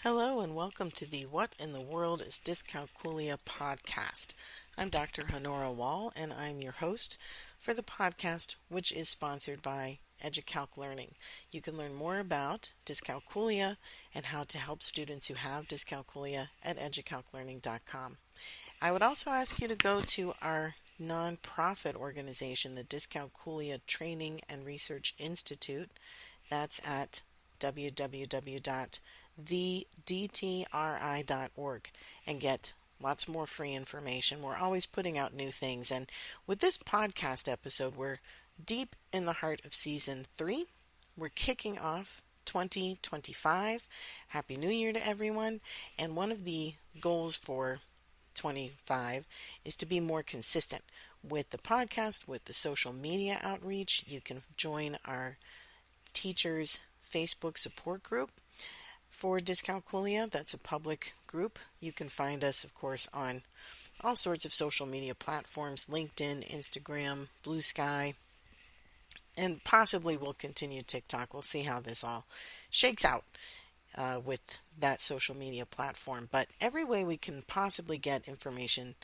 Hello and welcome to the What in the World is Dyscalculia podcast. I'm Dr. Honora Wall and I'm your host for the podcast, which is sponsored by EduCalc Learning. You can learn more about dyscalculia and how to help students who have dyscalculia at educalclearning.com. I would also ask you to go to our nonprofit organization, the Dyscalculia Training and Research Institute. That's at www.thedtri.org and get lots more free information. We're always putting out new things. And with this podcast episode, we're deep in the heart of season 3. We're kicking off 2025. Happy New Year to everyone. And one of the goals for 25 is to be more consistent with the podcast, with the social media outreach. You can join our teachers Facebook support group for dyscalculia. That's a public group. You can find us, of course, on all sorts of social media platforms: LinkedIn, Instagram, Blue Sky, and possibly we'll continue TikTok. We'll see how this all shakes out with that social media platform. But every way we can possibly get information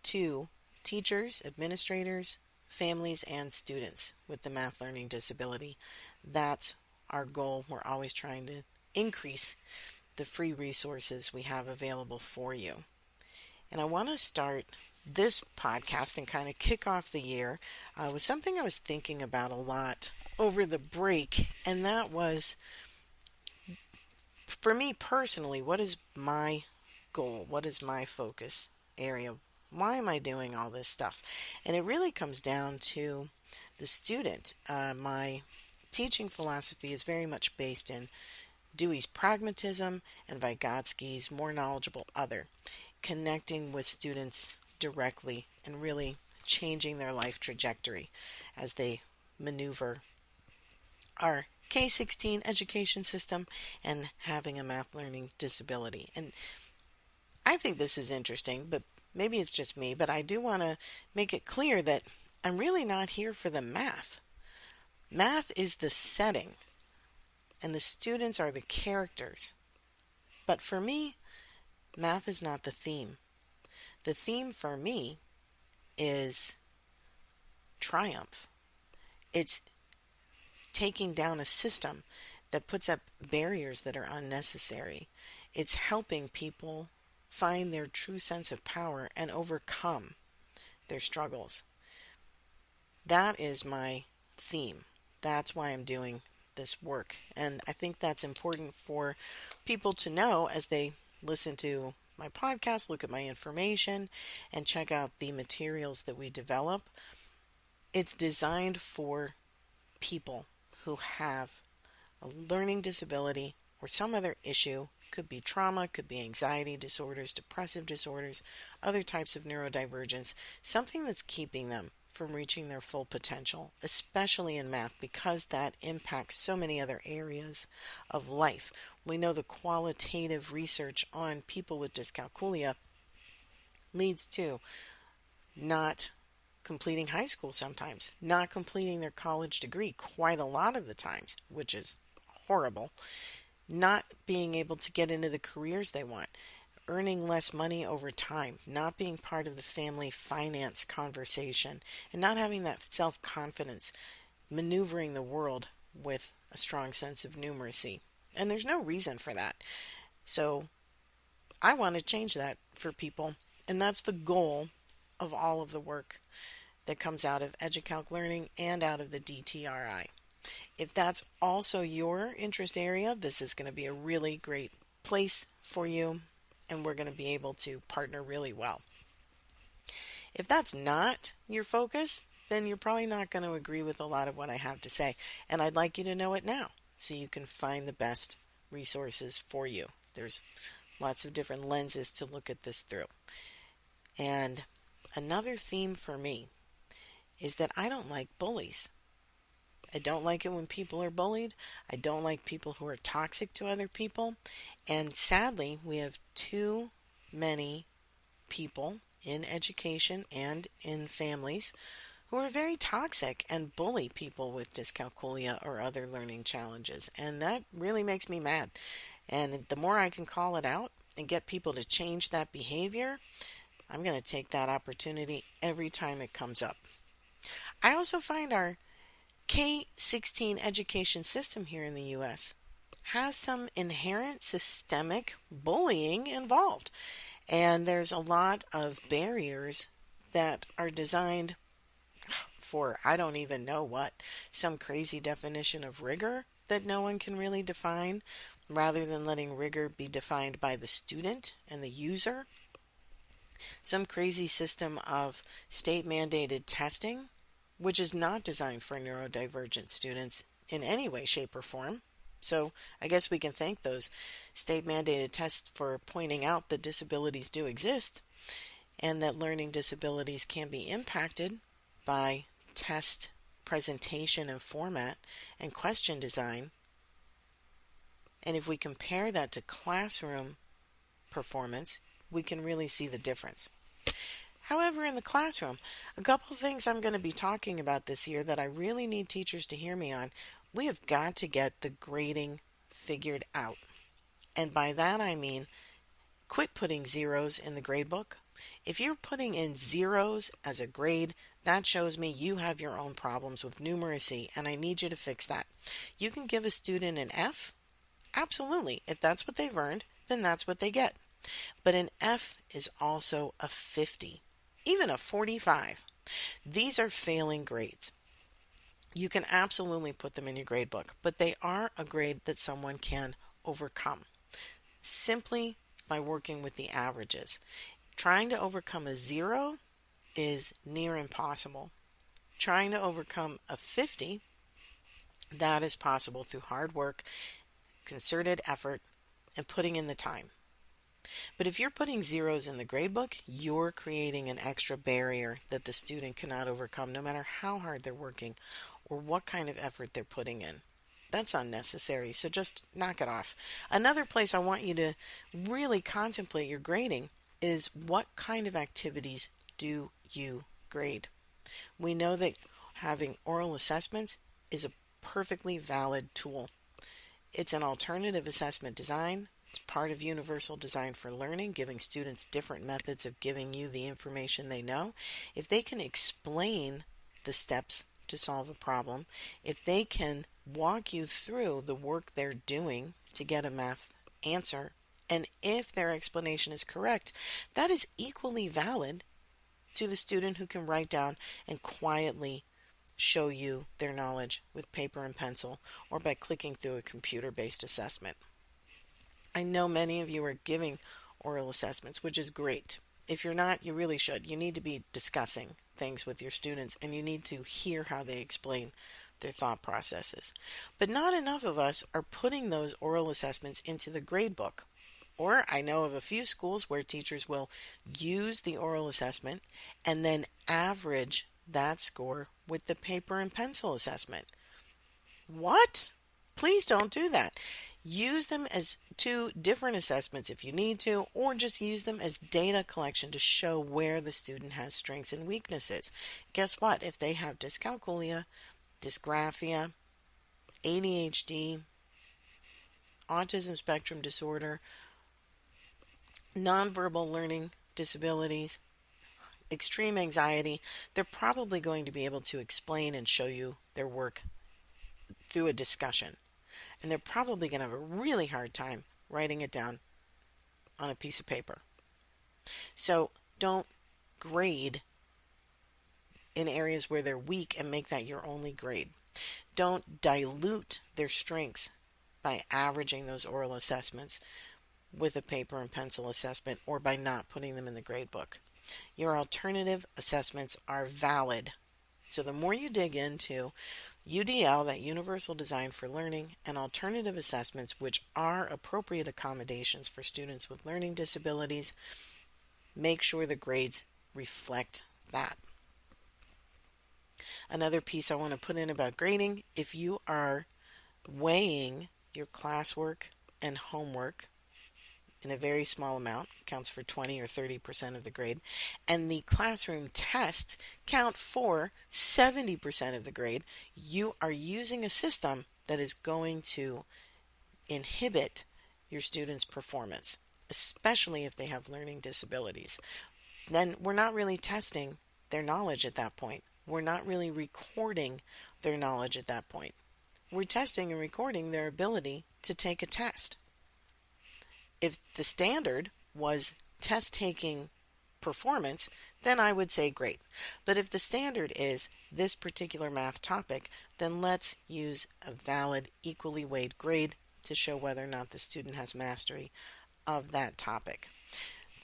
to teachers, administrators, families, and students with the math learning disability. That's our goal. We're always trying to increase the free resources we have available for you. And I want to start this podcast and kind of kick off the year with something I was thinking about a lot over the break, and that was, for me personally, what is my goal? What is my focus area? Why am I doing all this stuff? And it really comes down to the student. My teaching philosophy is very much based in Dewey's pragmatism and Vygotsky's more knowledgeable other, connecting with students directly and really changing their life trajectory as they maneuver our K-16 education system and having a math learning disability. And I think this is interesting, but maybe it's just me, but I do want to make it clear that I'm really not here for the math. Math is the setting, and the students are the characters. But for me, math is not the theme. The theme for me is triumph. It's taking down a system that puts up barriers that are unnecessary. It's helping people find their true sense of power and overcome their struggles. That is my theme. That's why I'm doing this work. And I think that's important for people to know as they listen to my podcast, look at my information, and check out the materials that we develop. It's designed for people who have a learning disability or some other issue. Could be trauma, could be anxiety disorders, depressive disorders, other types of neurodivergence, something that's keeping them from reaching their full potential, especially in math, because that impacts so many other areas of life. We know the qualitative research on people with dyscalculia leads to not completing high school sometimes, not completing their college degree quite a lot of the times, which is horrible, not being able to get into the careers they want, earning less money over time, not being part of the family finance conversation, and not having that self-confidence, maneuvering the world with a strong sense of numeracy. And there's no reason for that. So I want to change that for people, and that's the goal of all of the work that comes out of EduCalc Learning and out of the DTRI. If that's also your interest area, this is going to be a really great place for you, and we're going to be able to partner really well. If that's not your focus, then you're probably not going to agree with a lot of what I have to say. And I'd like you to know it now so you can find the best resources for you. There's lots of different lenses to look at this through. And another theme for me is that I don't like bullies. I don't like it when people are bullied. I don't like people who are toxic to other people. And sadly, we have too many people in education and in families who are very toxic and bully people with dyscalculia or other learning challenges. And that really makes me mad. And the more I can call it out and get people to change that behavior, I'm going to take that opportunity every time it comes up. I also find our K-16 education system here in the U.S. has some inherent systemic bullying involved. And there's a lot of barriers that are designed for I don't even know what, some crazy definition of rigor that no one can really define, rather than letting rigor be defined by the student and the user. Some crazy system of state mandated testing, which is not designed for neurodivergent students in any way, shape, or form. So I guess we can thank those state mandated tests for pointing out that disabilities do exist and that learning disabilities can be impacted by test presentation and format and question design. And if we compare that to classroom performance, we can really see the difference. However, in the classroom, a couple of things I'm going to be talking about this year that I really need teachers to hear me on. We have got to get the grading figured out. And by that I mean quit putting zeros in the grade book. If you're putting in zeros as a grade, that shows me you have your own problems with numeracy, and I need you to fix that. You can give a student an F. Absolutely. If that's what they've earned, then that's what they get. But an F is also a 50, even a 45. These are failing grades. You can absolutely put them in your grade book, but they are a grade that someone can overcome simply by working with the averages. Trying to overcome a 0 is near impossible. Trying to overcome a 50, that is possible through hard work, concerted effort, and putting in the time. But if you're putting zeros in the gradebook, you're creating an extra barrier that the student cannot overcome no matter how hard they're working or what kind of effort they're putting in. That's unnecessary, so just knock it off. Another place I want you to really contemplate your grading is what kind of activities do you grade? We know that having oral assessments is a perfectly valid tool. It's an alternative assessment design. It's part of universal design for learning, giving students different methods of giving you the information they know. If they can explain the steps to solve a problem, if they can walk you through the work they're doing to get a math answer, and if their explanation is correct, that is equally valid to the student who can write down and quietly show you their knowledge with paper and pencil or by clicking through a computer-based assessment. I know many of you are giving oral assessments, which is great. If you're not, you really should. You need to be discussing things with your students, and you need to hear how they explain their thought processes. But not enough of us are putting those oral assessments into the grade book. Or I know of a few schools where teachers will use the oral assessment and then average that score with the paper and pencil assessment. What? Please don't do that. Use them as two different assessments if you need to, or just use them as data collection to show where the student has strengths and weaknesses. Guess what? If they have dyscalculia, dysgraphia, ADHD, autism spectrum disorder, nonverbal learning disabilities, extreme anxiety, they're probably going to be able to explain and show you their work through a discussion. And they're probably going to have a really hard time writing it down on a piece of paper. So don't grade in areas where they're weak and make that your only grade. Don't dilute their strengths by averaging those oral assessments with a paper and pencil assessment or by not putting them in the grade book. Your alternative assessments are valid. So the more you dig into UDL, that Universal Design for Learning, and alternative assessments, which are appropriate accommodations for students with learning disabilities, make sure the grades reflect that. Another piece I want to put in about grading, if you are weighing your classwork and homework in a very small amount, counts for 20 or 30% of the grade, and the classroom tests count for 70% of the grade, you are using a system that is going to inhibit your students' performance, especially if they have learning disabilities. Then we're not really testing their knowledge at that point. We're not really recording their knowledge at that point. We're testing and recording their ability to take a test. If the standard was test taking performance, then I would say great. But if the standard is this particular math topic, then let's use a valid, equally weighed grade to show whether or not the student has mastery of that topic.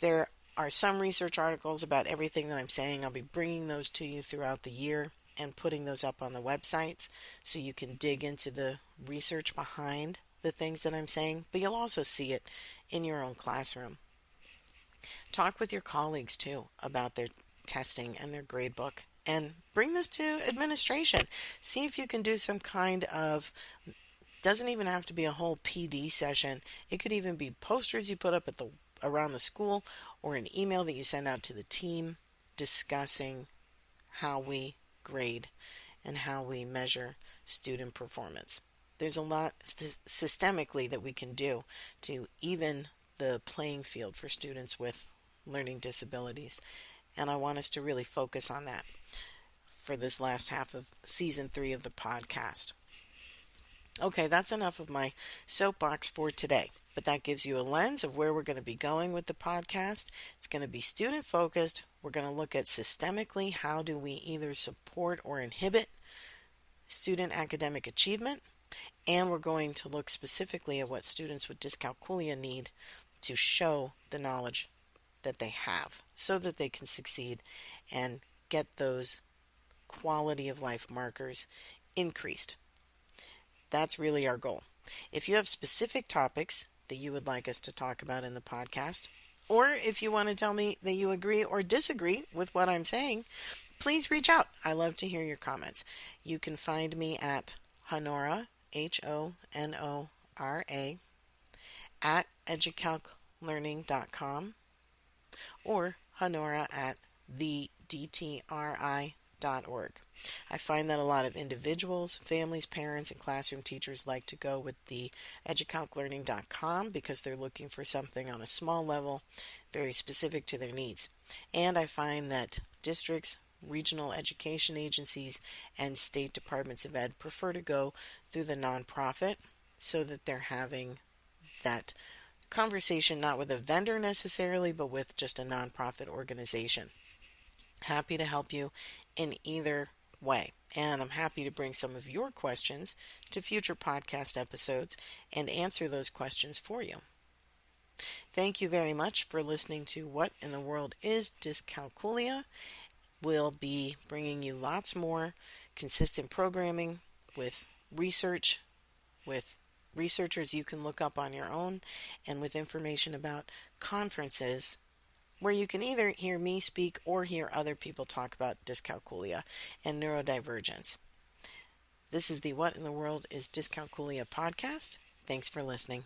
There are some research articles about everything that I'm saying. I'll be bringing those to you throughout the year and putting those up on the websites so you can dig into the research behind the things that I'm saying, but you'll also see it in your own classroom. Talk with your colleagues too about their testing and their gradebook, and bring this to administration. See if you can do some kind of, doesn't even have to be a whole PD session. It could even be posters you put up at the around the school, or an email that you send out to the team discussing how we grade and how we measure student performance. There's a lot systemically that we can do to even the playing field for students with learning disabilities. And I want us to really focus on that for this last half of season 3 of the podcast. Okay, that's enough of my soapbox for today. But that gives you a lens of where we're going to be going with the podcast. It's going to be student focused. We're going to look at systemically how do we either support or inhibit student academic achievement. And we're going to look specifically at what students with dyscalculia need to show the knowledge that they have so that they can succeed and get those quality of life markers increased. That's really our goal. If you have specific topics that you would like us to talk about in the podcast, or if you want to tell me that you agree or disagree with what I'm saying, please reach out. I love to hear your comments. You can find me at Honora, Honora, at educalclearning.com, or Honora at thedtri.org. I find that a lot of individuals, families, parents, and classroom teachers like to go with the educalclearning.com because they're looking for something on a small level, very specific to their needs. And I find that districts, regional education agencies, and state departments of ed prefer to go through the nonprofit so that they're having that conversation not with a vendor necessarily, but with just a nonprofit organization. Happy to help you in either way. And I'm happy to bring some of your questions to future podcast episodes and answer those questions for you. Thank you very much for listening to What in the World is Dyscalculia. We'll be bringing you lots more consistent programming with research, with researchers you can look up on your own, and with information about conferences where you can either hear me speak or hear other people talk about dyscalculia and neurodivergence. This is the What in the World is Dyscalculia podcast. Thanks for listening.